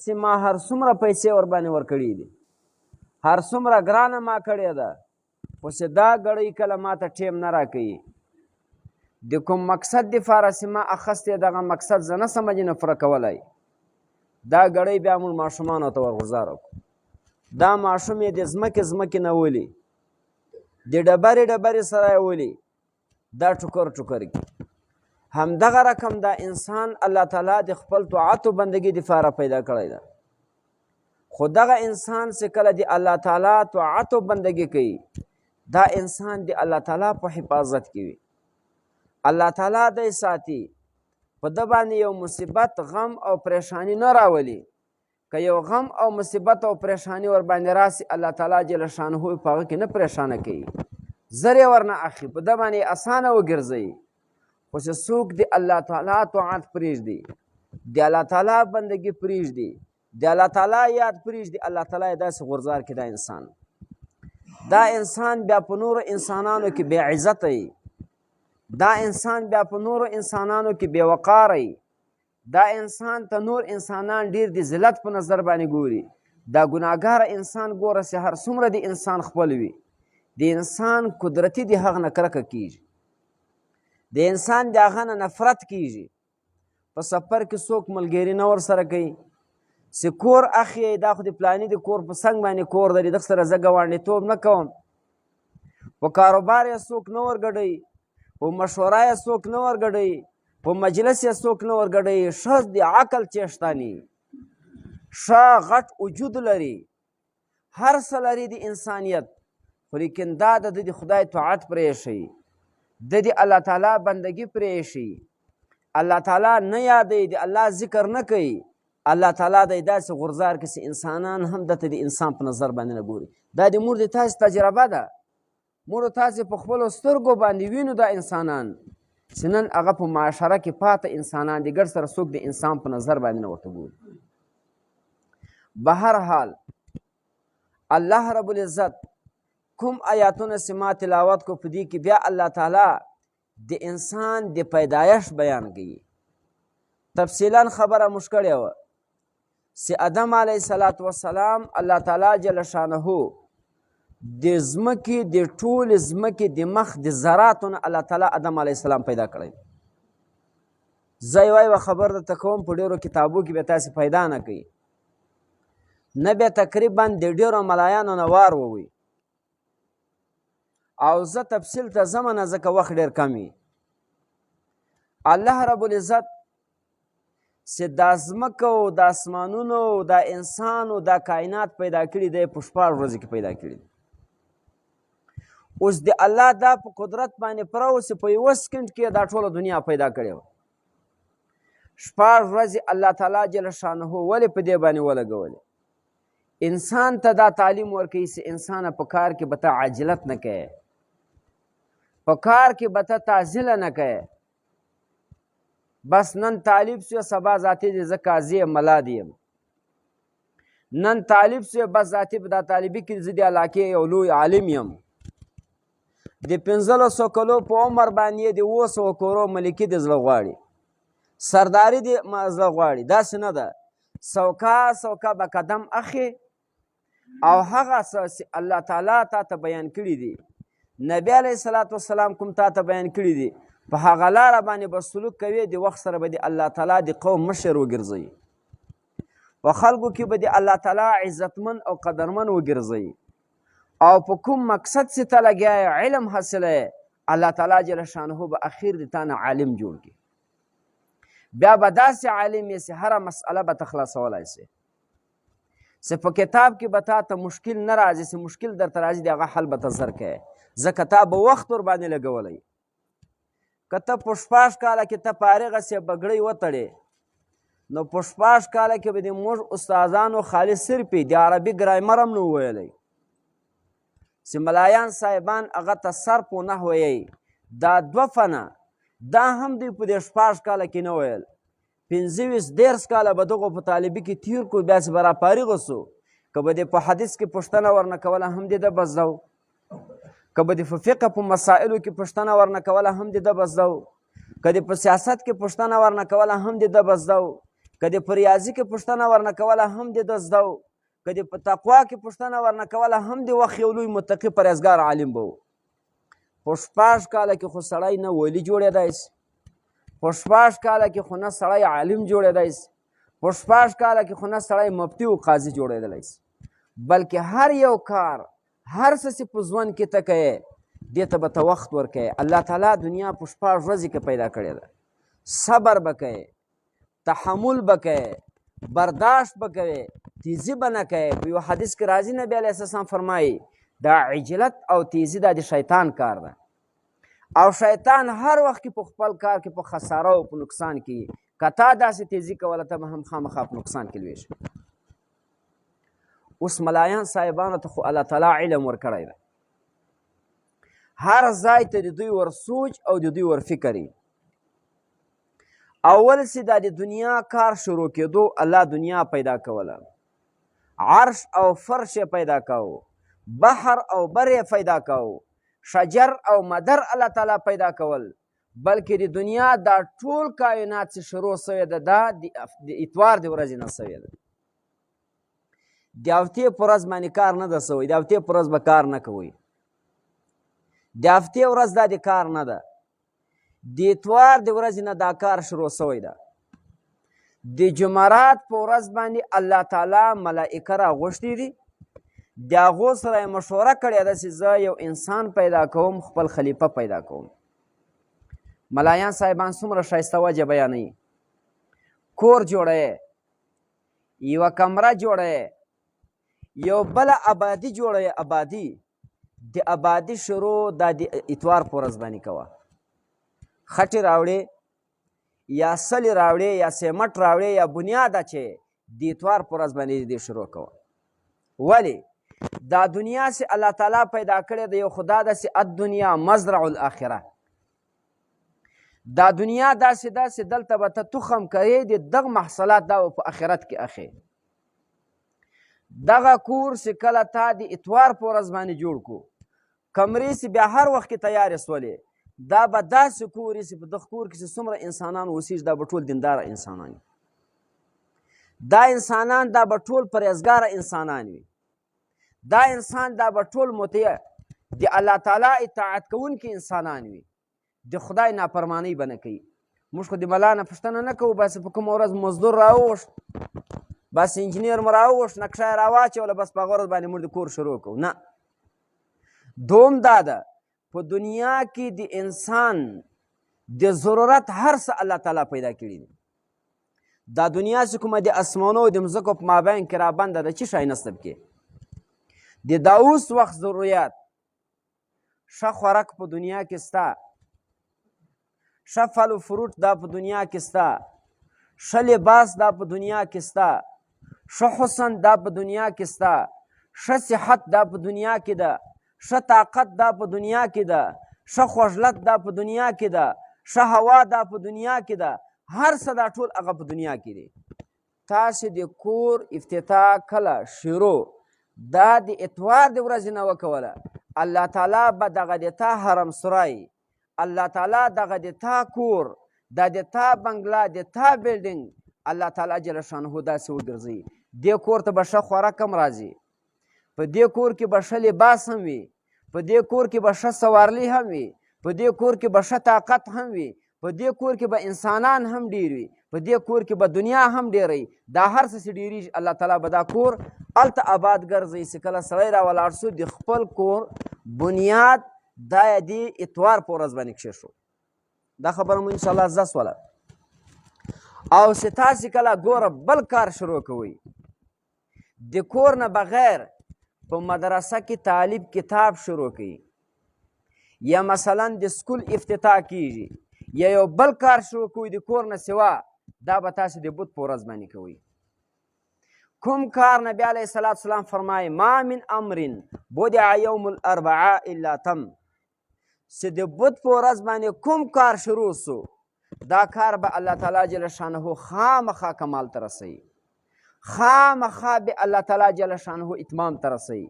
چې ما هر څومره پیسې ورباندې ورکړي دي، هر څومره ګرانه ما کړې ده، خو چې دا ګړۍ کله ما ته ټیم نه راکوي، د کوم مقصد دپاره چې ما اخیستی دغه مقصد زه نه سم جنه پوره کولی، دا ګړۍ بیا موږ ماشومانو ته ورغوزاره کړو. دا ماشوم یې د ځمکې نه ولي، د ډبرې سره یې ولي، دا ټوکر کي. همدغه رقم دا انسان الله تعالی د خپل طاعت و بندګۍ دپاره پیدا کړی ده. خو دغه انسان چې کله د الله تعالی طاعت و بندګۍ کوي، دا انسان د الله تعالی په حفاظت کې وي. الله تعالی دی ساتي، په ده باندې یو مصیبت، غم او پریشانی نه راولي. که یو غم او مصیبت او پریشانی ور باندې راسي، الله تعالی جل شانه په هغه کې نه پریشانه کوي، زر یې ورنه اخلي، په ده باندې اسانه وګرځوي. خو چې څوک د الله تعالی طاعت پرېږدي، د الله تعالی بندګي پرېږدي، د الله تعالی یاد پرېږدي، الله تعالی یې داسې غورځار کړي دا انسان بیا په نورو انسانانو کې بې عزته وي، دا انسان بیا په نورو انسانانو کې بې وقاره وي، دا انسان ته نور انسانان ډېر د ذلت په نظر باندې ګوري. دا ګناهګاره انسان ګوره چې هر څومره د انسان خپل وي، د انسان قدرتي د هغه نه کرکه کېږي، د انسان د هغه نه نفرت کېږي. په سفر کې څوک ملګري نه ورسره کوي، چې کور اخلي، دا خو د پلاني د کور په څنګ باندې کور دی، دغه سره زه ګاونډیتوب نه کوم. په کاروبار یې څوک نه ورګډوي، په مشوره یې څوک نه ورګډوي، په مجلس یې څوک نه ورګډوي. ښه د عقل چیشتاني، ښه غټ وجود لري، هر څه لري د انسانیت، خو لیکن دا د خدای طاعت پرېښي، د الله تعالی بندګي پرېښي، الله تعالی نه یادوي، د الله ذکر نه کوي. الله تعالی دی داسې غورځار کړي چې انسانان هم دته د انسان په نظر باندې نه ګوري. دا د مور د تاسې تجربه ده، مور تاسې په خپلو سترګو باندې وینو دا انسانان چې نن هغه په معاشره کې پاته انسانان دي، ګډ سره څوک د انسان په نظر باندې نه ورته ګوري. به هر حال الله رب العزت کوم آیاتونه چې ما تلاوت کو، په دې کې بیا الله تعالی د انسان د پیدایش بیان کوي. تفصیلا خبره موږ کړې وه چې آدم علیه السلام الله تعالی جل شانه د ځمکې د ټولې ځمکې د مخ د ذراتو نه الله تعالی آدم علیه السلام پیدا کړی. زه یوه خبر درته کوم، په ډېرو کتابو کې به تاسې پیدا نه کوي، نه بیا تقریبا د ډېرو ملایانو نه وار ووي، او زه تفصیل ته ځم نه ځکه وخت ډېر کم وي. الله رب العزت چې دا ځمکه او دا اسمانونه او دا انسان او دا کائنات پیدا کړي دی، په 14 ورځې کې پیدا کړي دي. اوس د الله دا په قدرت باندې پوره و چې په 1 سکنډ کې دا ټوله دنیا پیدا کړې وه. 14 ورځې الله تعالی جل شانه ولې په دې باندې ولګولې؟ انسان ته دا تعلیم ورکوي چې انسانه په کار کې به ته عاجلت نه کوې، په کار کې به ته تعجیله نه کوې. بس نن طالب سوی سبا ذاتی دی زه قاضي یم ملا دیم، نن طالب سوی بس ذاتی په دا طالبي کې زه د علاقې یو لوی عالم یم. د 1500 کلو په عمر باندې د 200 کورو ملکي د زړه غواړي، سرداري د زړه غواړي. داسې نه ده، سوکا به قدم اخی او هغه څه الله تعالی تا ته بیان کړي دي، نبی علیه السلام کوم تا ته بیان کړي دي، په هغه لاره باندې به سلوک کوي. د وخت سره به د الله تعالی د قوم مشر وګرځوي، په خلکو کې به د الله تعالی عزتمن او قدرمن وګرځوي، او په کوم مقصد چې ته لګیا یې، علم حاصله، الله تعالی جل شانه به اخیر د تا نه عالم جوړ کړي. بیا به داسې عالم یې چې هره مسئله به ته خلاصولی سي، چې په کتاب کې به تا ته مشکل نه راځي، چې مشکل درته راځي د هغه حل به ته زر کوې، ځکه تا به وخت ور باندې لګولی. که ته په 14 کاله کې ته فارغه سې بګړۍ وتړې، نو په 14 کاله کې به د موږ استادانو خالص صرف د عربي ګرامر هم نه وویلی، چې ملایان صاحبان هغه ته صرف و نحو یی، دا 2 فنه، دا هم دوی په دې 14 کاله کې نه ویل. 25-30 کاله به دغو په طالبي کې تیر کړو، بیا چې به را فارغه سو، که به دې په حدیث کې پوښتنه ورنه کوله هم دې ده بس ده، که به دې په فقه په مسائلو کې پوښتنه ورنه کوله هم دې ده بس ده، که دې په سیاست کې پوښتنه ورنه کوله هم دې ده بس ده، که د په ریاضي کې پوښتنه ورنه کوله هم د ده زده و، که د په تقوا کې پوښتنه ورنه کوله هم د وخت یو لوی متقي پرهیزګار عالم به و. په 6 کاله کې خو سړی نه ولي جوړېدی سي، په 6 کاله کې خو نه سړی عالم جوړېدی سي، په 6 کاله کې خو نه سړی مفتي و قاضي جوړېدلی سي، بلکې هر یو کار هر څه چې په ژوند کې ته کوې دې ته به ته وخت ورکوې. الله تعالی دنیا په 6 ورځې کې پیدا کړې ده. صبر به کوې، تحمل به کوې، برداشت به کوې، تیزي به نه کوې. په یو حدیث کې راځي نبی علیه السلام فرمایي دا عجلت او تیزي دا د شیطان کار ده، او شیطان هر وخت کې په خپل کار کې په خساره او په نقصان کې که تا داسې تیزي کوله ته به هم خامخا په نقصان کې لویږي. اوس ملایان صاحبانو ته خو الله تعالی علم ورکړی ده، هر ځای ته د دوی ور سوچ او د دوی ور فکر وي. اول چې دا د دنیا کار شروع کېدو الله دنیا پیدا کوله، عرش او فرش پیدا کوو، بحر او بر پیدا کوو، شجر او مدر الله تعالی پیدا کول، بلکې د دنیا دا ټول کائنات چې شروع سوی ده دا د اتوار د ورځې نه سوی ده. د هفتې په ورځ باندې کار نه ده سوی، د هفتې په ورځ به کار نه کوئ، د هفتې ورځ دا د کار نه ده، د اتوار د ورځې نه دا کار شروع سوی ده. د جمعرات په ورځ باندې الله تعالی ملائکه راغوښتي دي، د هغو سره یې مشوره کړې ده چې زه یو انسان پیدا کوم، خپل خلیفه پیدا کوم. ملایان صاحبان څومره ښایسته وجه بیانوي. کور جوړوي، یوه کمره جوړوي، یو بله آبادي جوړوي. آبادي د آبادي شروع دا د اتوار په ورځ باندې کوه. خټې راوړې یا سلې راوړې یا سیمټ راوړې یا بنیاد اچې د اتوار په ورځ باندې دې شروع کوه. ولې دا دنیا چې الله تعالی پیدا کړې ده یو خدا ده چې الدنیا مزرع الاخره، دا دنیا داسې ده چې دلته به ته تخم کرې د دغه محصولات دا په آخرت کې اخې. دغه کور چې کله تا د اتوار په ورځ باندې جوړ کړو، کمرې چې بیا هر وخت کې تیارې سولې، دا به داسې کور چې په دغه کور کې چې څومره انسانان اوسېږي دا به ټول دینداره انسانان وي، دا انسانان دا به ټول پرهیزګاره انسانان وي، دا انسان دا به ټول مطیع د الله تعالی اطاعت کوونکي انسانان وي، د خدای نافرماني به نه کوي. موږ خو د ملا نه پوښتنه نه کوو بس په کومه ورځ مزدور راوغوښت، بس انجینیر مو راوغوښت، نقشه یې راواچوله، بس په هغه ورځ باندې موږ د کور شروع کوو. نه، دوم دا ده په دنیا کې د انسان د ضرورت هر څه الله تعالی پیدا کړي دي. دا دنیا چې کومه د اسمانو او د مځکو په مابین کې رابنده ده څه شی نسته پکې. د دا اوس وخت ضرورت ښه خوراک په دنیا کې سته، ښه فل و فروټ دا په دنیا کې سته، ښه لباس دا په دنیا کې سته، ښه حسن دا په دنیا کې سته، ښه صحت دا په دنیا کې ده، ښه طاقت دا په دنیا کې ده، ښه خوږلت دا په دنیا کې ده، ښه هوا دا په دنیا کې ده، هر څه دا ټول هغه په دنیا کې دی. تاسې د کور افتتاح کله شروع دا د اتوار د ورځې نه وکوله، الله تعالی به دغه د تا حرم سرای، الله تعالی دغه د تا کور، دا د تا بنګله، د تا بیلډینګ الله تعالی جل شانه داسې وګرځوي. دې کور ته به ښه خوراک هم راځي، په دې کور کې به ښه لباس هم وي، په دې کور کې به ښه سوارلي هم وي، په دې کور کې به ښه طاقت هم وي، په دې کور کې به انسانان هم ډېر وي، په دې کور کې به دنیا هم ډېره وي. دا هر څه چې ډېرېږي الله تعالی به دا کور هلته آباد ګرځوي چې کله سړی راولاړ شو د خپل کور بنیاد دا یې د اتوار په ورځ باندې کښېښود. دا خبره مو انشاءالله زده شوله. او چې تاسې کله ګوره بل کار شروع کوئ، د کور نه بغیر په مدرسه کې طالب کتاب شروع کوي، یا مثلا د سکول افتتاح کیږي، یا یو بل کار شروع کوي د کور نه سوا، دا به تاسې د بت په ورځ باندې کوئ. کوم کار نبی علیه الصلاة والسلام فرمایي ما من امر بدع یوم الاربعاء الا تم، چې د بت په ورځ باندې کوم کار شروع سو دا کار به الله تعالی جل شانه خامخا کمال ته رسوي، خامخا به الله تعالی جل شانه اتمام ته رسوي.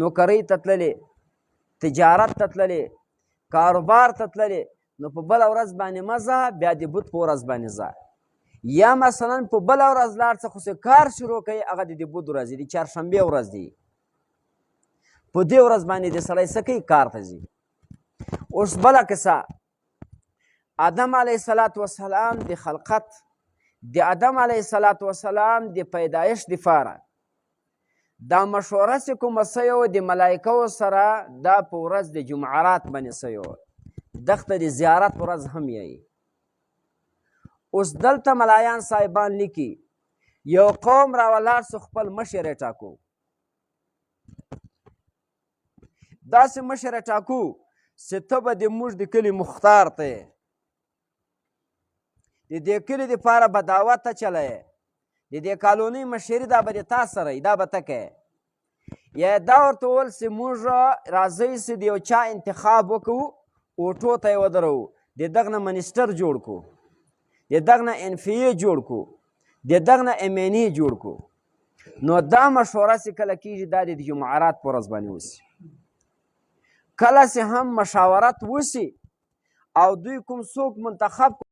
نوکرۍ ته تللې، تجارت ته تللې، کاروبار ته تللې، نو په بله ورځ باندې مه ځه، بیا د بت په ورځ باندې ځه. یا مثلا په بله ورځ لاړ څه خو چې کار شروع کوي هغه د بد ورځ دی چهارشنبې ورځ دی په دې ورځ باندې د سړی څه کوي کار ته ځي. اوس بله کیسه آدم علیه الصلاة وسلام د خلقت د آدم علیه الصلاة وسلام د پیدایش دپاره دا مشوره چې کومه سوې وه د ملایکو سره دا په ورځ د جمعرات باندې سوې وه دښته د زیارت ورځ هم یې. اوس دلته ملایان صاحبان لیکي یو قوم راولاړ سو خپل مشر یې ټاکو داسې مشر یې ټاکو چې ته به د موږ د کلي مختار ته یې د دې کلي دپاره به دعوت ته چلی د دې کالونۍ مشري دا به د تا سره دا به ته کوې یا دا ورته وویل چې موږ راځئ چې د یو چا انتخاب وکړو اوټو ته یې ودروو د دغه نه منیسټر جوړ کړو د دغه نه NFA جوړ کړو د دغه نه MNA جوړ کړو. نو دا مشوره چې کله کېږي دا د جمعرات په ورځ باندې وسي. کله چې هم مشاورت وسي او دوی کوم څوک منتخب